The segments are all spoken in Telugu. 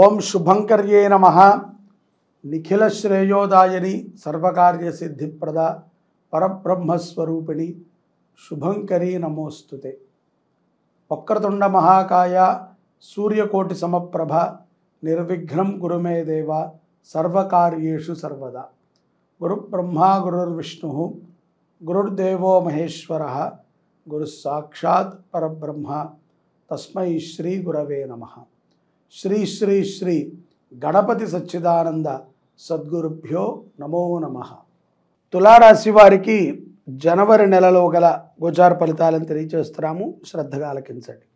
ఓం శుభంకర్యే నమః. నిఖిల శ్రేయోదాయని సర్వకార్య సిద్ధిప్రద పరబ్రహ్మస్వరూపిణి శుభంకరీ నమోస్తుతే. వక్రతుండ మహాకాయ సూర్యకోటి సమప్రభ నిర్విఘ్నం గురుమే దేవ సర్వకార్యేషు సర్వదా. గురుబ్రహ్మా గురుర్విష్ణు గురుర్దేవో మహేశ్వర గురు సాక్షాత్ పరబ్రహ్మ తస్మై శ్రీ గురవే నమః. శ్రీ శ్రీ శ్రీ గణపతి సచ్చిదానంద సద్గురుభ్యో నమో నమః. తులారాశి వారికి జనవరి నెలలో గల గోచార ఫలితాలను తెలియజేస్తున్నాము, శ్రద్ధగా ఆలకించండి.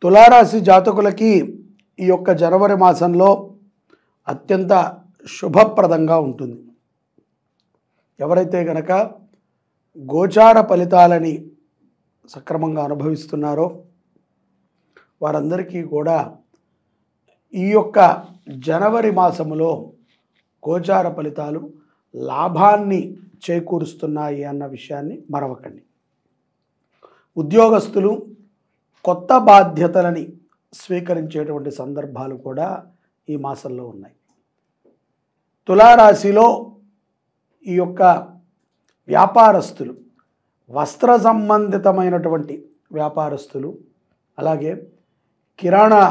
తులారాశి జాతకులకి ఈ యొక్క జనవరి మాసంలో అత్యంత శుభప్రదంగా ఉంటుంది. ఎవరైతే గనక గోచార ఫలితాలని సక్రమంగా అనుభవిస్తున్నారో వారందరికీ కూడా ఈ యొక్క జనవరి మాసములో గోచార ఫలితాలు లాభాన్ని చేకూరుస్తున్నాయి అన్న విషయాన్ని మరవకండి. ఉద్యోగస్తులు కొత్త బాధ్యతలని స్వీకరించేటువంటి సందర్భాలు కూడా ఈ మాసంలో ఉన్నాయి. తులారాశిలో ఈ యొక్క వ్యాపారస్తులు, వస్త్ర సంబంధితమైనటువంటి వ్యాపారస్తులు, అలాగే కిరాణా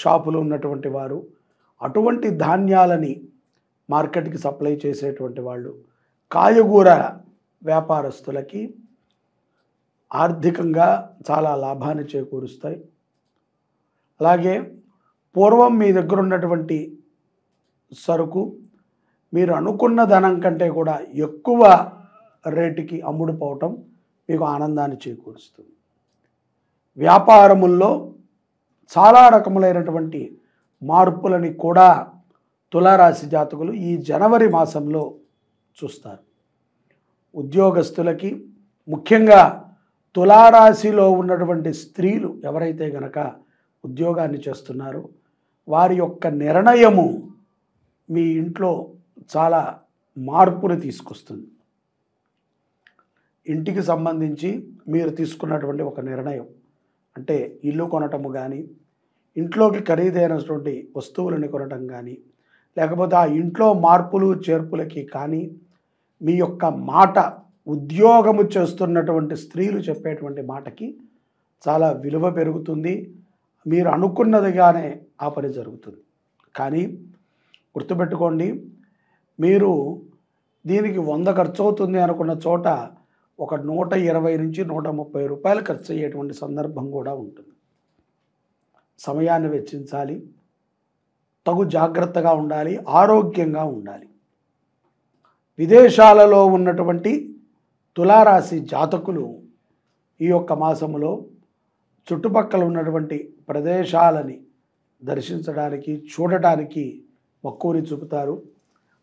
షాపులు ఉన్నటువంటి వారు, అటువంటి ధాన్యాలని మార్కెట్కి సప్లై చేసేటువంటి వాళ్ళు, కాయగూర వ్యాపారస్తులకి ఆర్థికంగా చాలా లాభాన్ని చేకూరుస్తాయి. అలాగే పూర్వం మీ దగ్గర ఉన్నటువంటి సరుకు మీరు అనుకున్న ధనం కంటే కూడా ఎక్కువ రేటుకి అమ్ముడుపోవటం మీకు ఆనందాన్ని చేకూరుస్తుంది. వ్యాపారముల్లో చాలా రకములైనటువంటి మార్పులని కూడా తులారాశి జాతకులు ఈ జనవరి మాసంలో చూస్తారు. ఉద్యోగస్తులకి, ముఖ్యంగా తులారాశిలో ఉన్నటువంటి స్త్రీలు ఎవరైతే గనక ఉద్యోగాన్ని చేస్తున్నారో వారి యొక్క నిర్ణయము మీ ఇంట్లో చాలా మార్పుని తీసుకొస్తుంది. ఇంటికి సంబంధించి మీరు తీసుకున్నటువంటి ఒక నిర్ణయం, అంటే ఇల్లు కొనటము కానీ, ఇంట్లోకి ఖరీదైనటువంటి వస్తువులను కొనటం కానీ, లేకపోతే ఆ ఇంట్లో మార్పులు చేర్పులకి కానీ మీ యొక్క మాట, ఉద్యోగము చేస్తున్నటువంటి స్త్రీలు చెప్పేటువంటి మాటకి చాలా విలువ పెరుగుతుంది. మీరు అనుకున్నదిగానే ఆ పని జరుగుతుంది. కానీ గుర్తుపెట్టుకోండి, మీరు దీనికి 100 ఖర్చు అవుతుంది అనుకున్న చోట ఒక 120 నుంచి 130 రూపాయలు ఖర్చు అయ్యేటువంటి సందర్భం కూడా ఉంటుంది. సమయాన్ని వెచ్చించాలి, తగు జాగ్రత్తగా ఉండాలి, ఆరోగ్యంగా ఉండాలి. విదేశాలలో ఉన్నటువంటి తులారాశి జాతకులు ఈ యొక్క మాసములో చుట్టుపక్కల ఉన్నటువంటి ప్రదేశాలని దర్శించడానికి, చూడటానికి మక్కువని చూపుతారు.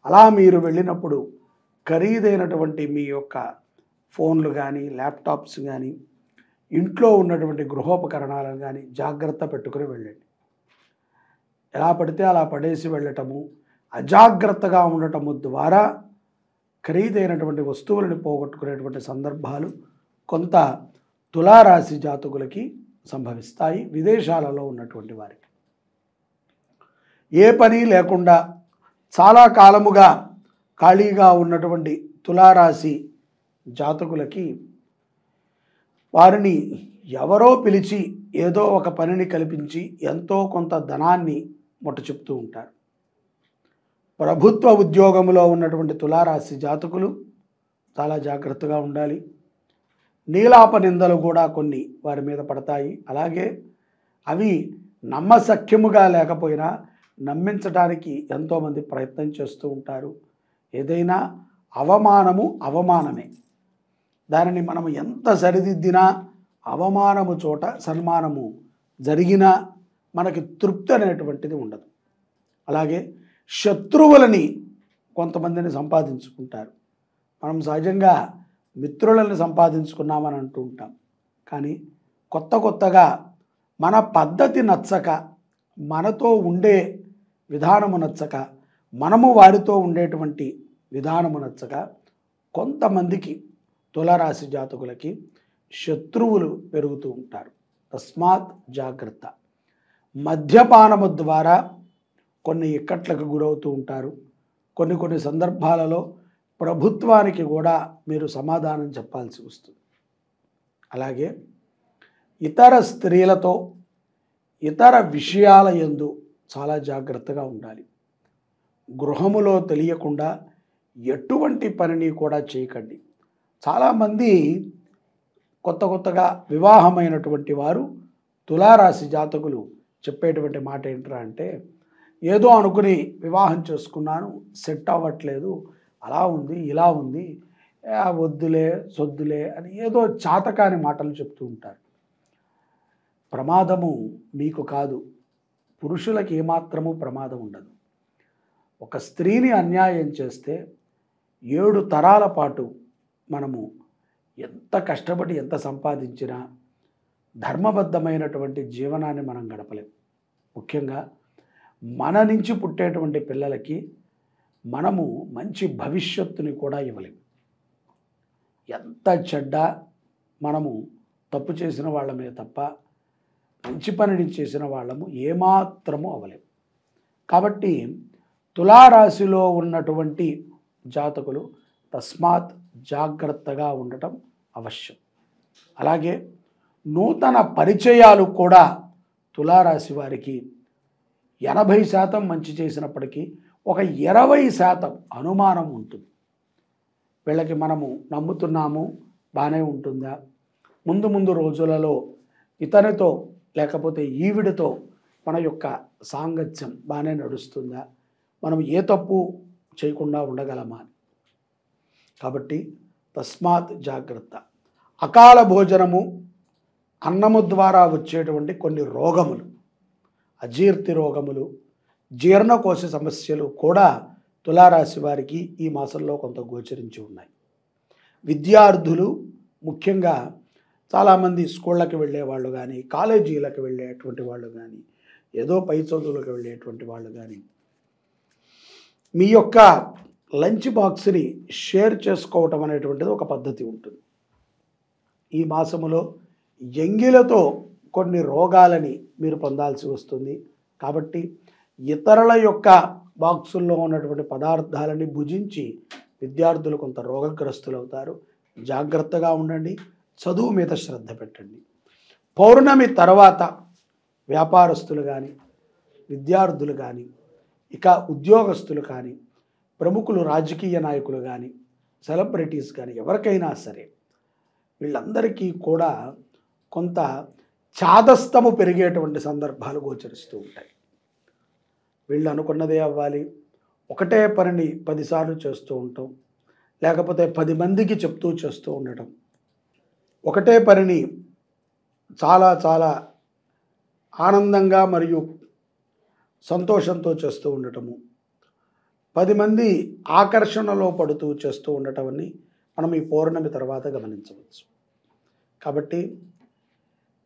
అలా మీరు వెళ్ళినప్పుడు ఖరీదైనటువంటి మీ యొక్క ఫోన్లు కానీ, ల్యాప్టాప్స్ కానీ, ఇంట్లో ఉన్నటువంటి గృహోపకరణాలను కానీ జాగ్రత్త పెట్టుకుని వెళ్ళండి. ఎలా పడితే అలా పడేసి వెళ్ళటము, అజాగ్రత్తగా ఉండటము ద్వారా ఖరీదైనటువంటి వస్తువులను పోగొట్టుకునేటువంటి సందర్భాలు కొంత తులారాశి జాతకులకి సంభవిస్తాయి. విదేశాలలో ఉన్నటువంటి వారికి ఏ పని లేకుండా చాలా కాలముగా ఖాళీగా ఉన్నటువంటి తులారాశి జాతకులకి వారిని ఎవరో పిలిచి ఏదో ఒక పనిని కల్పించి ఎంతో కొంత ధనాన్ని ముట్ట చెప్తూ ఉంటారు. ప్రభుత్వ ఉద్యోగంలో ఉన్నటువంటి తులారాశి జాతకులు చాలా జాగ్రత్తగా ఉండాలి. నీలాప నిందలు కూడా కొన్ని వారి మీద పడతాయి. అలాగే అవి నమ్మశక్యముగా లేకపోయినా నమ్మించడానికి ఎంతోమంది ప్రయత్నం చేస్తూ ఉంటారు. ఏదైనా అవమానము అవమానమే. దానిని మనం ఎంత సరిదిద్దినా అవమానము చోట సన్మానము జరిగినా మనకి తృప్తి అనేటువంటిది ఉండదు. అలాగే శత్రువులని కొంతమందిని సంపాదించుకుంటారు. మనం సహజంగా మిత్రులను సంపాదించుకున్నామని అంటూ ఉంటాం. కానీ కొత్తగా మన పద్ధతి నచ్చక, మనతో ఉండే విధానము నచ్చక, మనము వారితో ఉండేటువంటి విధానము నచ్చక కొంతమందికి తులారాశి జాతకులకి శత్రువులు పెరుగుతూ ఉంటారు. తస్మాత్ జాగ్రత్త. మద్యపానము ద్వారా కొన్ని ఇక్కట్లకు గురవుతూ ఉంటారు. కొన్ని సందర్భాలలో ప్రభుత్వానికి కూడా మీరు సమాధానం చెప్పాల్సి వస్తుంది. అలాగే ఇతర స్త్రీలతో ఇతర విషయాల యందు చాలా జాగ్రత్తగా ఉండాలి. గృహములో తెలియకుండా ఎటువంటి పనిని కూడా చేయకండి. చాలామంది కొత్తగా వివాహమైనటువంటి వారు తులారాశి జాతకులు చెప్పేటువంటి మాట ఏంట్రా అంటే, ఏదో అనుకుని వివాహం చేసుకున్నాను, సెట్ అవ్వట్లేదు, అలా ఉంది ఇలా ఉంది, వద్దులే సొద్దులే అని ఏదో చాతకాని మాటలు చెప్తూ ఉంటారు. ప్రమాదము మీకు కాదు, పురుషులకు ఏమాత్రము ప్రమాదం ఉండదు. ఒక స్త్రీని అన్యాయం చేస్తే 7 తరాల పాటు మనము ఎంత కష్టపడి ఎంత సంపాదించినా ధర్మబద్ధమైనటువంటి జీవనాన్ని మనం గడపలేం. ముఖ్యంగా మన నుంచి పుట్టేటువంటి పిల్లలకి మనము మంచి భవిష్యత్తుని కూడా ఇవ్వలేం. ఎంత చెడ్డ మనము తప్పు చేసిన వాళ్ళమే తప్ప మంచి పనిని చేసిన వాళ్ళము ఏమాత్రము అవ్వలేం. కాబట్టి తులారాశిలో ఉన్నటువంటి జాతకులు తస్మాత్ జాగ్రత్తగా ఉండటం అవశ్యం. అలాగే నూతన పరిచయాలు కూడా తులారాశి వారికి 80% మంచి చేసినప్పటికీ ఒక 20% అనుమానం ఉంటుంది. వీళ్ళకి మనము నమ్ముతున్నాము, బాగానే ఉంటుందా, ముందు రోజులలో ఇతనితో లేకపోతే ఈవిడితో మన యొక్క సాంగత్యం బాగానే నడుస్తుందా, మనం ఏ తప్పు చేయకుండా ఉండగలమా. కాబట్టి తస్మాత్ జాగ్రత్త. అకాల భోజనము, అన్నము ద్వారా వచ్చేటువంటి కొన్ని రోగములు, అజీర్తి రోగములు, జీర్ణకోశ సమస్యలు కూడా తులారాశి వారికి ఈ మాసంలో కొంత గోచరించి ఉన్నాయి. విద్యార్థులు ముఖ్యంగా చాలామంది స్కూళ్ళకి వెళ్ళే వాళ్ళు కానీ, కాలేజీలకు వెళ్ళేటువంటి వాళ్ళు కానీ, ఏదో పై చదువులకు వెళ్ళేటువంటి వాళ్ళు కానీ మీ యొక్క లంచ్ బాక్స్ని షేర్ చేసుకోవటం అనేటువంటిది ఒక పద్ధతి ఉంటుంది. ఈ మాసములో ఎంగిలతో కొన్ని రోగాలని మీరు పొందాల్సి వస్తుంది. కాబట్టి ఇతరుల యొక్క బాక్సుల్లో ఉన్నటువంటి పదార్థాలని భుజించి విద్యార్థులు కొంత రోగగ్రస్తులు అవుతారు. జాగ్రత్తగా ఉండండి, చదువు మీద శ్రద్ధ పెట్టండి. పౌర్ణమి తర్వాత వ్యాపారస్తులు కానీ, విద్యార్థులు కానీ, ఇక ఉద్యోగస్తులు కానీ, ప్రముఖులు రాజకీయ నాయకులు కానీ, సెలబ్రిటీస్ కానీ, ఎవరికైనా సరే వీళ్ళందరికీ కూడా కొంత చాదస్తము పెరిగేటువంటి సందర్భాలు గోచరిస్తూ ఉంటాయి. వీళ్ళు అనుకున్నదే అవ్వాలి, ఒకటే పనిని 10 సార్లు చేస్తూ ఉంటాం, లేకపోతే 10 మందికి చెప్తూ చేస్తూ ఉండటం, ఒకటే పనిని చాలా ఆనందంగా మరియు సంతోషంతో చేస్తూ ఉండటము, 10 మంది ఆకర్షణలో పడుతూ చేస్తూ ఉండటమని మనం ఈ పౌర్ణమి తర్వాత గమనించవచ్చు. కాబట్టి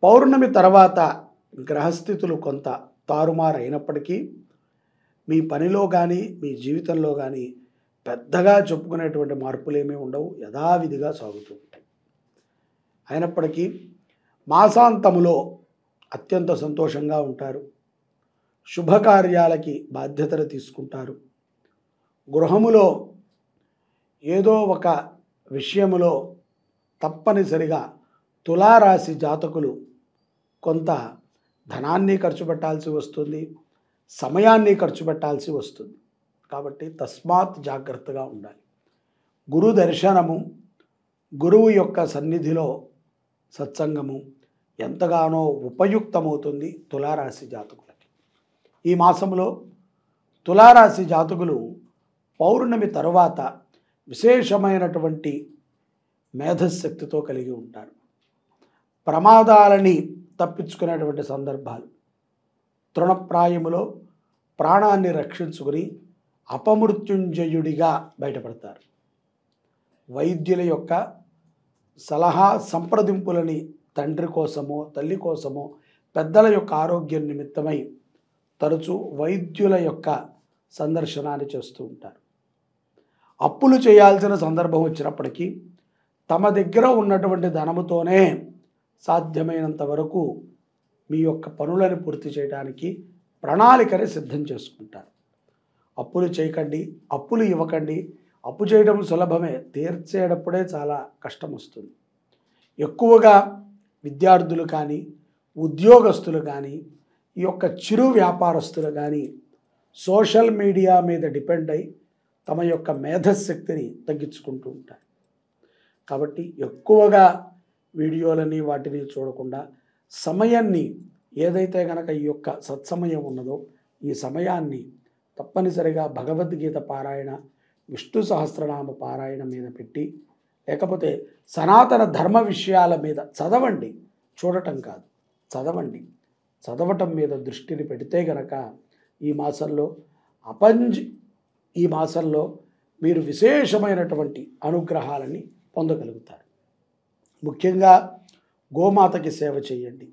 పౌర్ణమి తర్వాత గ్రహస్థితులు కొంత తారుమారు అయినప్పటికీ మీ పనిలో కానీ మీ జీవితంలో కానీ పెద్దగా చెప్పుకునేటువంటి మార్పులేమీ ఉండవు, యథావిధిగా సాగుతూ ఉంటాయి. అయినప్పటికీ మాసాంతములో అత్యంత సంతోషంగా ఉంటారు, శుభకార్యాలకి బాధ్యతలు తీసుకుంటారు. గృహములో ఏదో ఒక విషయములో తప్పనిసరిగా తులారాశి జాతకులు కొంత ధనాన్ని ఖర్చు పెట్టాల్సి వస్తుంది, సమయాన్ని ఖర్చు పెట్టాల్సి వస్తుంది. కాబట్టి తస్మాత్ జాగ్రత్తగా ఉండాలి. గురు దర్శనము, గురువు యొక్క సన్నిధిలో సత్సంగము ఎంతగానో ఉపయుక్తమవుతుంది తులారాశి జాతకులకి. ఈ మాసంలో తులారాశి జాతకులు పౌర్ణమి తరువాత విశేషమైనటువంటి మేధశక్తితో కలిగి ఉంటారు. ప్రమాదాలని తప్పించుకునేటువంటి సందర్భాలు, తృణప్రాయములో ప్రాణాన్ని రక్షించుకుని అపమృత్యుంజయుడిగా బయటపడతారు. వైద్యుల యొక్క సలహా సంప్రదింపులని తండ్రి కోసమో తల్లి కోసమో పెద్దల యొక్క ఆరోగ్యం నిమిత్తమై తరచూ వైద్యుల యొక్క సందర్శనాన్ని చేస్తూ ఉంటారు. అప్పులు చేయాల్సిన సందర్భం వచ్చినప్పటికీ తమ దగ్గర ఉన్నటువంటి ధనముతోనే సాధ్యమైనంత వరకు మీ యొక్క పనులను పూర్తి చేయడానికి ప్రణాళికని సిద్ధం చేసుకుంటారు. అప్పులు చేయకండి, అప్పులు ఇవ్వకండి. అప్పు చేయడం సులభమే, తీర్చేటప్పుడే చాలా కష్టం వస్తుంది. ఎక్కువగా విద్యార్థులు కానీ, ఉద్యోగస్తులు కానీ, ఈ యొక్క చిరు వ్యాపారస్తులు కానీ సోషల్ మీడియా మీద డిపెండ్ అయి తమ యొక్క మేధశక్తిని తగ్గించుకుంటూ ఉంటారు. కాబట్టి ఎక్కువగా వీడియోలని వాటిని చూడకుండా సమయాన్ని ఏదైతే కనుక ఈ యొక్క సత్సమయం ఉన్నదో ఈ సమయాన్ని తప్పనిసరిగా భగవద్గీత పారాయణ, విష్ణు సహస్రనామ పారాయణ మీద పెట్టి, లేకపోతే సనాతన ధర్మ విషయాల మీద చదవండి, చూడటం కాదు, చదవండి. చదవటం మీద దృష్టిని పెడితే గనక ఈ మాసంలో మీరు విశేషమైనటువంటి అనుగ్రహాలని పొందగలుగుతారు. ముఖ్యంగా గోమాతకి సేవ చేయండి,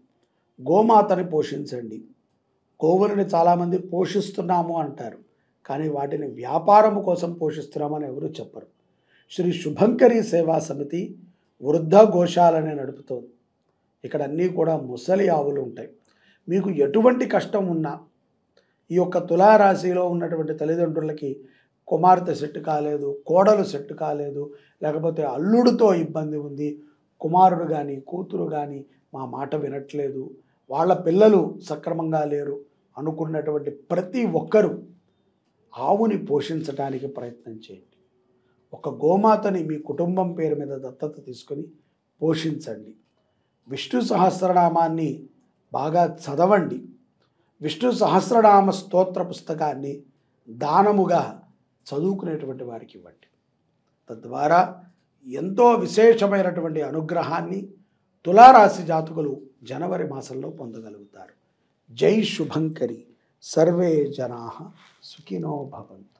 గోమాతని పోషించండి. గోవులని చాలామంది పోషిస్తున్నాము అంటారు, కానీ వాటిని వ్యాపారము కోసం పోషిస్తున్నామని ఎవరు చెప్పరు. శ్రీ శుభంకరి సేవా సమితి వృద్ధ గోశాలని నడుపుతోంది. ఇక్కడ అన్నీ కూడా ముసలి ఆవులు ఉంటాయి. మీకు ఎటువంటి కష్టం ఉన్నా, ఈ యొక్క తులారాశిలో ఉన్నటువంటి తల్లిదండ్రులకి కుమార్తె సెట్ కాలేదు, కోడలు సెట్ కాలేదు, లేకపోతే అల్లుడితో ఇబ్బంది ఉంది, కుమారుడు కానీ కూతురు కానీ మా మాట వినట్లేదు, వాళ్ళ పిల్లలు సక్రమంగా లేరు అనుకున్నటువంటి ప్రతి ఒక్కరూ ఆవుని పోషించడానికి ప్రయత్నం చేయండి. ఒక గోమాతని మీ కుటుంబం పేరు మీద దత్తత తీసుకొని పోషించండి. విష్ణు సహస్రనామాన్ని బాగా చదవండి. విష్ణు సహస్రనామ స్తోత్ర పుస్తకాన్ని దానముగా చదువుకునేటువంటి వారికి ఇవ్వండి. తద్వారా ఎంతో విశేషమైనటువంటి అనుగ్రహాన్ని తులారాశి జాతకులు జనవరి మాసంలో పొందగలుగుతారు. జై శుభంకరి. సర్వే జనాః సుఖినో భవంతు.